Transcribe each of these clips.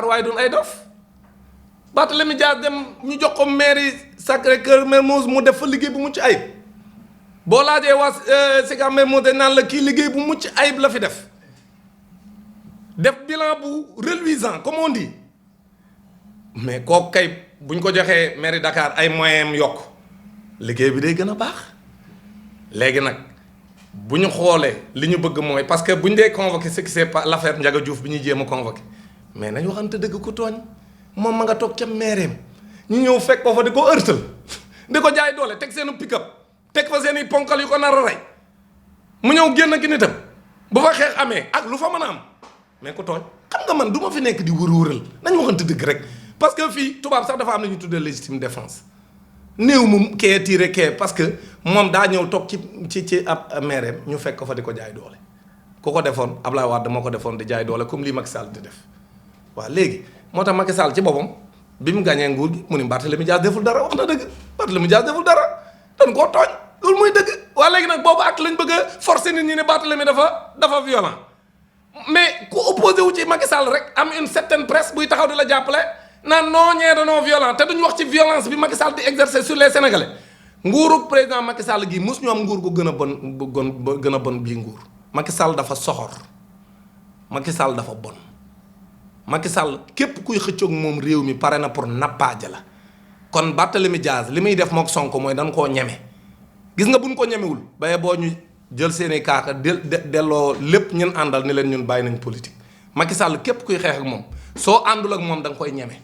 Dakar waaye doon ay dof Barthélémy Dias dem ñu jox ko mairie Sacré-Cœur Mermoz mu def fa liggéey bu mucc ayib boo laajee waa Sicap Mermoz dañ naan la kii liggéey bu mucc ayib la fi def bilan bu reluisant comme on dit mais kooku kay bu ñu ko joxee mairie Dakar ay moyens am yokk liggéey bi day gën a baax léegi nag bu ñu xoolee li ñu bëgg mooy parce que bu ñu dee convoqué ce qui c'est pas l'affaire Ndiaga Diouf bi ñuy jéem a convoqué mais nañu waxante dëgg ku tooñ moom ma nga toog ca maireem ñu ñëw fekk ko fa di ko ërtal di ko jaay doole teg seen pick-up teg fa seen i ponkal yu ko nar a rey mu ñëw génn ki nitam bu fa xeex amee ak lu fa mën a am mais ku tooñ xam nga man du ma fi nekk di wër-wëral nañ waxante dëgg rek parce que fii tubaab sax dafa am na ñu tuddee légitime défense néew mu kee tiré kee parce que moom daa ñëw toog ci ab maireem ñu fekk ko fa di ko jaay doole ku ko defoon Ablaye Wade moo ko defoon di jaay doole comme lii Macky Sall di def waaw léegi moo tax Macky Sall ci boppam bi mu gàñee nguur gi mu ni Barthélémy Dias deful dara wax na dëgg Barthélémy Dias deful dara dañ koo tooñ loolu mooy dëgg waa léegi nag boobu ak lañ bëgg a forcer nit ñi ne Barthélémy dafa violent mais ku opposé wu ci Macky Sall rek am une certaine presse buy taxaw di la jàppale naan non ñee danoo violent te duñ wax ci violence bi Macky Sall di exercer sur les Sénégalais nguuru président Macky Sall gii mos ñu am nguur gu gën a bon bii nguur Macky Sall dafa soxor Macky Sall dafa bon Macky Sall képp kuy xëccoog moom réew mi pare na pour nappaaje la kon Barthélémy Dias li muy def mook Sonko mooy dañ koo ñeme gis nga buñ ko ñemewul baye boo ñu jël seeni kaaka delloo lépp ñun àndal ni leen ñun bàyyi nañ politique Macky Sall képp kuy xeex ak moom soo àndul ak moom da nga koy ñeme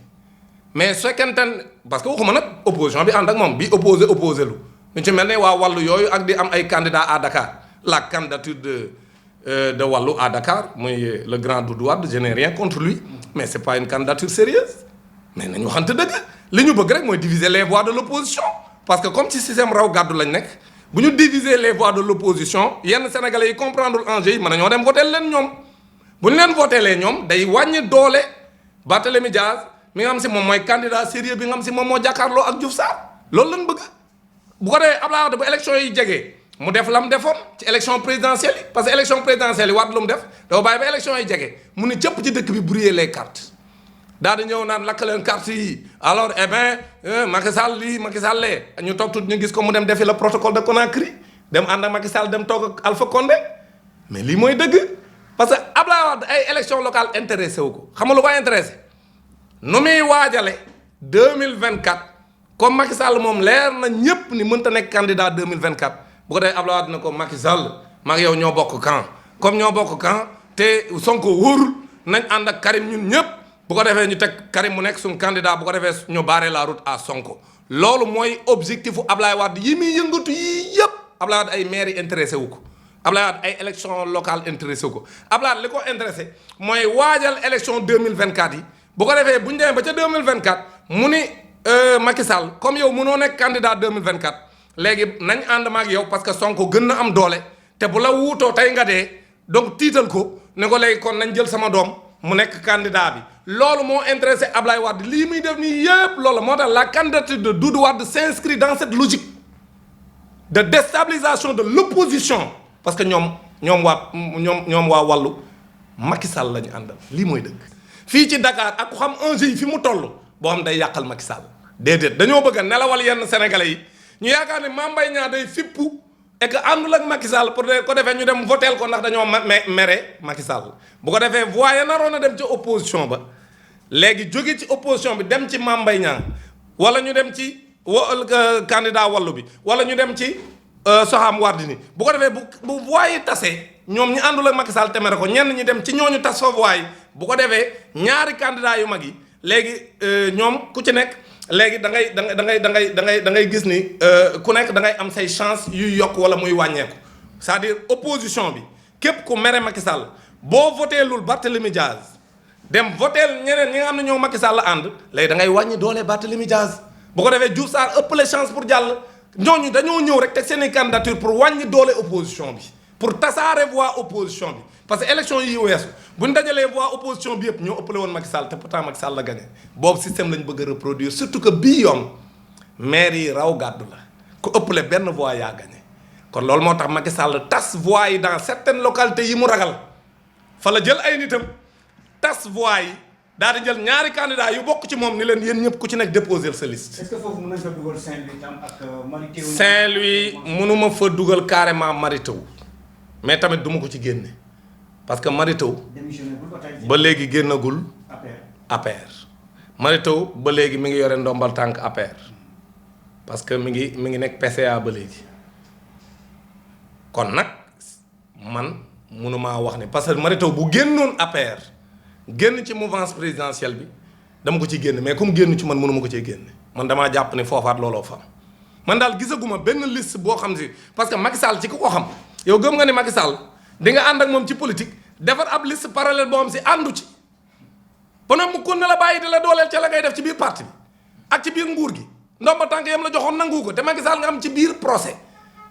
mais su fekkente ne parce que waxuma nag opposition bi ànd ak moom bi opposé lu ñu ci mel ne waa wàllu yooyu ak di am ay candidats à Dakar la candidature de wàllu à Dakar muy le grand Doudou Wade je n'ai rien contre lui mais c'est pas une candidature sérieuse mais nañu waxante dëgg li ñu bëgg rek mooy diviser les voix de l'opposition parce que comme ci système raw gàddu lañ nekk bu ñu diviser les voix de l'opposition yenn sénégalais yi comprendre enjeu yi mën nañoo dem voter leen ñoom bu ñu leen votelee ñoom day wàññi doole Barthélémy Dias mi nga xam si moom mooy candidat sérieux bi nga xam si moom moo jàkkaarloo ak Diouf Sarr loolu lañ bëgg bu ko defee Abdoulaye Wade bu élection yi jegee mu def la mu defoon ci élection présidentielle yi parce que élection présidentielle yi Wade lu mu def dafa bàyyi ba élection yi jege mu ni cëpp ci dëkk bi brouiller les cartes daal di ñëw naan lakk leen cartes yi alors eh bien Macky Sall lii Macky Sall lee ñu toog tuuti ñu gis ko mu dem defi le protocole de Conakry dem ànd ak Macky Sall dem toog ak Alpha Condé mais lii mooy dëgg parce que Abdoulaye Wade ay élection locale intéressé wu ko xam nga lu ko intéressé nu muy waajale 2024 comme Macky Sall moom leer na ñépp ni mënta nekk candidat 2024 bu ko defee Abdoulaye Wade na ko Macky Sall maag yow ñoo bokk camp comme ñoo bokk camp te Sonko wóorul nañ ànd ak Karim ñun ñëpp bu ko defee ñu teg Karim mu nekk suñu candidat bu ko defee ñu barrer la route à Sonko loolu mooy objectifu Abdoulaye Wade yi muy yëngatu yii yëpp Abdoulaye Wade ay maire yi intéressé wu ko Abdoulaye Wade ay élection locale intéressé wu ko Abdoulaye Wade li ko intéressé mooy waajal élection 2024 yi bu ko defee bu ñu demee ba ca 2024 mu ni Macky Sall comme yow mënoo nekk candidat 2024 léegi nañ ànd ma ak yow parce que Sonko gën na am doole te bu la wuutoo tey nga dee donc tiital ko ne ko léegi kon nañ jël sama doom mu nekk candidat bi loolu moo intéressé Abdoulaye Wade lii muy def nii yépp loolu moo tax la candidature de Doudou Wade s'inscrit dans cette logique de déstabilisation de l'opposition parce que ñoom waa wàllu Macky Sall la ñu àndal lii mooy dëgg fii ci Dakar ak ku xam enjeu yi fi mu toll boo xam day yàqal Macky Sall déedéet dañoo bëgg a nelawal yenn sénégalais yi ñu yaakaar ne Mame Mbaye Niang day fippu et que àndul ak Macky Sall pour ko defee ñu dem votel ko ndax dañoo mere Macky Sall bu ko defee voix ya naroon a dem ci opposition ba léegi jóge ci opposition bi dem ci Mame Mbaye Niang wala ñu dem ci candidat wallu bi wala ñu dem ci Soham Wardini bu ko defee bu voix yi tasee ñoom ñu àndul ak Macky Sall te mere ko ñenn ñi dem ci ñooñu tas fa voix yi bu ko defee ñaari candidat yu mag yi léegi ñoom ku ci nekk léegi da ngay gis ni ku nekk da ngay am say chance yuy yokk wala muy wàññeeku c'est-à-dire opposition bi képp ku mere Macky Sall boo voteelul Barthélémy Dias dem voteel ñeneen ñi nga xam ne ñoo Macky Sall ànd léegi da ngay wàññi doole Barthélémy Dias bu ko defee Diouf Sarr ëpp les chance pour jàll ñooñu dañoo ñëw rek teg seen i candidature pour wàññi doole opposition bi pour tasaare voix opposition bi parce que élection yi weesu bu ñu dajalee voix opposition bi yëpp ñoo ëppale woon Macky Sall te pourtant Macky Sall la gagné boobu système lañ bëgg a reproduire surtout que bii yoon maire yi raw gàddu la ku ëppale benn voix yaa gagné kon loolu moo tax Macky Sall tas voix yi dans certaines localités yi mu ragal fa la jël ay nitam tas voix yi daal di jël ñaari candidat yu bokk ci moom ni leen yéen ñëpp ku ci nekk déposer sa liste. est-ce que foofu mën nañ fa dugal Saint-Louis tam ak Mary Teuw Niane. Saint-Louis mënuma fa dugal carrément Mary Teuw mais tamit duma ko ci génne parce que Mary Teuw ba léegi génnagul APR. Mary Teuw ba léegi mi ngi yore ndombal tànk APR parce que mi ngi nekk PCA ba léegi kon nag man mënumaa wax ne parce que Mary Teuw bu génnoon APR génn ci mouvance présidentielle bi dama ko ci génn mais comme génn ci man mënuma ko cee génne man damaa jàpp ne foofaat looloo fa man daal gisaguma benn liste boo xam si parce que Macky Sall ci ku ko xam yow gëm nga ni Macky Sall di nga ànd ak moom ci politique defar ab liste parallèle boo xam si àndu ci ba nag mu kon na la bàyyi di la dooleel ca la ngay def ci biir parti bi ak ci biir nguur gi ndomba tànk yam la joxoon nangu ko te Macky Sall nga am ci biir procès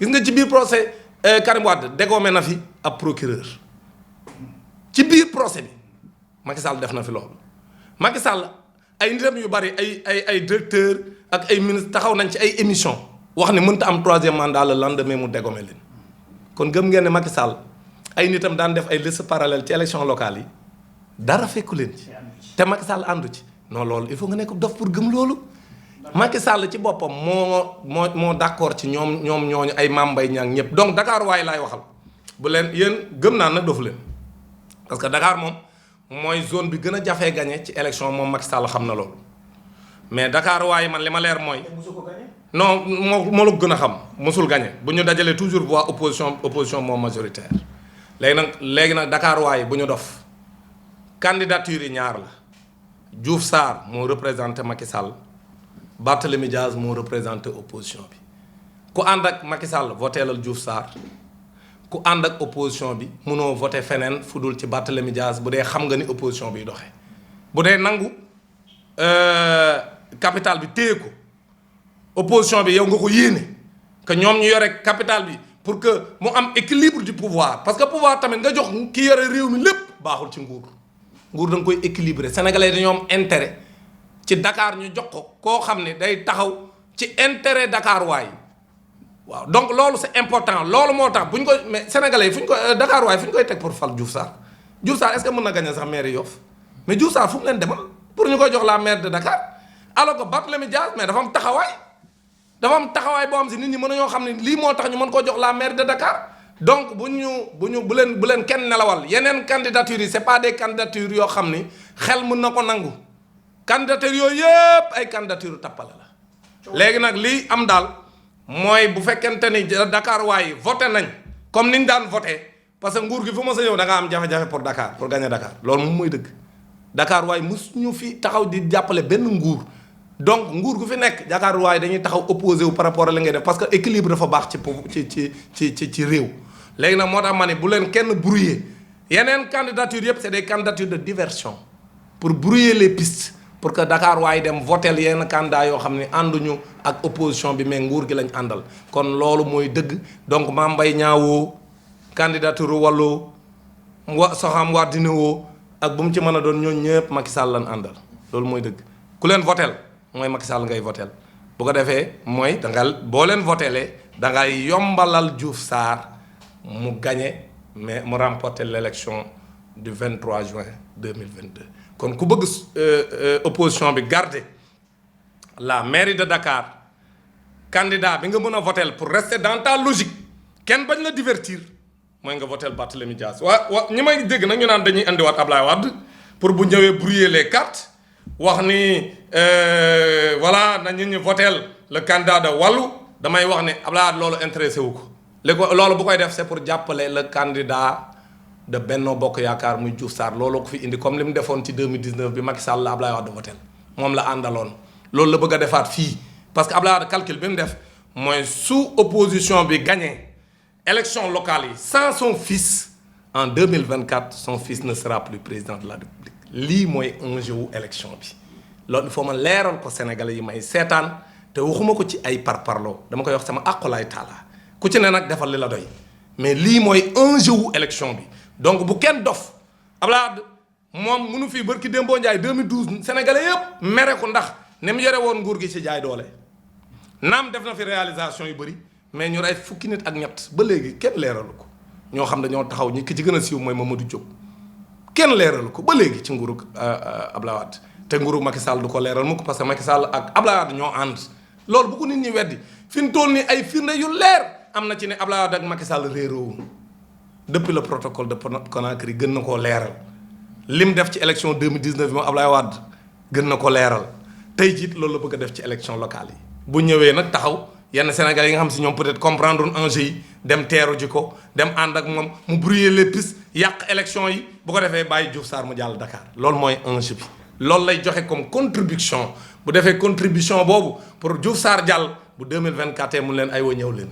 gis nga ci biir procès Karim Wade dégommé na fi ab procureur ci biir procès bi Macky Sall def na fi loolu Macky Sall ay nitam yu bari ay directeur ak ay ministre taxaw nañ ci ay émission wax ne mënta am troisième mandat le lendemain mu dégommé leen kon gëm ngeen ne Macky Sall ay nitam daan def ay liste parallèle ci élection locale yi dara fekku leen ci te Macky Sall àndu ci non loolu il faut nga nekk dof pour gëm loolu Macky Sall ci boppam moo d'accord ci ñoom ñooñu ay Mame Mbaye Niang ñëpp donc Dakar waaye laay waxal bu leen yéen gëm naa nag dofu leen parce que Dakar moom mooy zone bi gën a jafee gagné ci élection moom Macky Sall xam na loolu mais Dakar waaye man li ma leer mooy non moo la gën a xam mosul gagné bu ñu dajalee toujours voix opposition moom majoritaire léegi nag Dakar waaye bu ñu dof candidature yi ñaar la Diouf Sarr moo représenté Macky Sall Barthélémy Diaz moo représenté opposition bi ku ànd ak Macky Sall voteelal Diouf Sarr ku ànd ak opposition bi munoo voté feneen fu dul ci Barthélémy Diaz bu dee xam nga ni opposition biy doxee bu dee nangu capital bi téye ko opposition bi yow nga ko yéene que ñoom ñu yore capital bi pour que mu am équilibre du pouvoir parce que pouvoir tamit nga jox ki yore réew mi lépp baaxul ci nguur da nga koy équilibrer sénégalais dañoo am intérêt ci Dakar ñu jox ko koo xam ne day taxaw ci intérêt Dakar waay waaw donc loolu c'est important loolu moo tax bu ñu ko mais sénégalais yi fu ñu ko Dakar waay fu ñu koy teg pour fal Diouf Sarr Diouf Sarr est-ce que mën na gagner sax maire Yoff mais Diouf Sarr fu mu leen demal pour ñu koy jox la maire de Dakar alors que Barthélémy Dias mais dafa am taxawaay boo xam si nit ñi mën nañoo xam ne lii moo tax ñu mën koo jox la maire de Dakar donc bu leen kenn nelawal yeneen candidatures yi c'est pas des candidatures yoo xam ni xel mën na ko nangu candidature yooyu yëpp ay candidature tappale la léegi nag lii am daal mooy bu fekkente ni Dakar waaye voté nañ comme niñ daan voté parce que nguur gi fu ma sa ñëw da nga am jafe-jafe pour Dakar pour gagner Dakar loolu moom mooy dëgg Dakar waaye ñu fi taxaw di jàppale benn nguur donc nguur gu fi nekk Dakar waaye dañuy taxaw opposé wu par rapport ak li ngay def parce que équilibre dafa baax ci réew léegi nag moo tax ma ne bu leen kenn brouiller yeneen candidature yëpp c'est des candidatures de diversion pour brouiller les pistes pour que Dakar waaye dem votel yenn candidat yoo xam ne ànduñu ak opposition bi mais nguur gi lañ àndal kon loolu mooy dëgg donc Mame Mbaye Niang woo candidature Wallu Soham Wardini woo ak bu mu ci mën a doon ñooñu ñëpp Macky Sall lañ àndal loolu mooy dëgg ku leen votel mooy Macky Sall ngay votel bu ko defee mooy boo leen votelee da ngay yombalal Diouf Sarr mu gagné mais mu remporter l'élection du 23 juin 2022 kon ku bëgg opposition bi garder la mairie de Dakar candidat bi nga mën a voter pour rester dans ta logique kenn bañ la divertir mooy nga voter Barthélémy Dias ñi may dégg nag ñu naan dañuy andiwaat Ablaye Wade pour bu ñëwee brouiller les cartes wax ni voilà na ñu voter le candidat de Wallu damay wax ne Ablaye Wade loolu intéressé wu ko léegi loolu bu koy def c'est pour jàppale le candidat de Benno Bokk Yaakaar muy Diouf Sarr looloo ko fi indi comme li mu defoon ci 2019 bi Macky Sall la Ablaye Wade votel moom la àndaloon loolu la bëgg a defaat fii parce que Ablaye Wade calcul bi mu def mooy su opposition bi gagné élection locale yi sans son fils en 2024 son fils ne sera plus président de la République lii mooy enjeu wu élection bi loolu il faut ma leeral ko Sénégalais yi may seetaan te waxuma ko ci ay parparloo dama koy wax sama àqulaay taala ku ci ne nag defal li la doy mais lii mooy enjeu wu élection bi donc bu kenn dof Abdoulaye Wade moom munu fii barki Dembo Ndiaye 2012 sénégalais yëpp mere ko ndax ni mu yore woon nguur gi ci jaay doole naam def na fi réalisation yu bëri mais ñu rey fukki nit ak ñett ba léegi kenn leeralu ko ñoo xam dañoo taxaw ñi ki ci gën a siiw mooy Mamadou Diop kenn leeralu ko ba léegi ci nguuru Abdoulaye Wade te nguuru Macky Sall du ko leeral mukk parce que Macky Sall ak Abdoulaye Wade ñoo ànd loolu bu ko nit ñi weddi fi mu toll nii ay firnde yu leer am na ci ne Abdoulaye Wade ak Macky Sall réeroo depuis le protocole de Conakry gën na koo leeral lim def ci élection 2019 moom Abdoulaye Wade gën na ko leeral tey jii loolu la bëgg a def ci élection locale yi. bu ñëwee nag taxaw yenn Sénégalais yi nga xam si ñoom peut-être comprendre enjeu yi dem teeru ji ko dem ànd ak moom mu brouiller les pistes yàq élection yi bu ko defee bàyyi Diouf Sarr mu jàll Dakar loolu mooy enjeu bi. loolu lay joxe comme contribution bu defee contribution boobu pour Diouf Sarr jàll bu 2024 mu leen ay wa ñëw leen.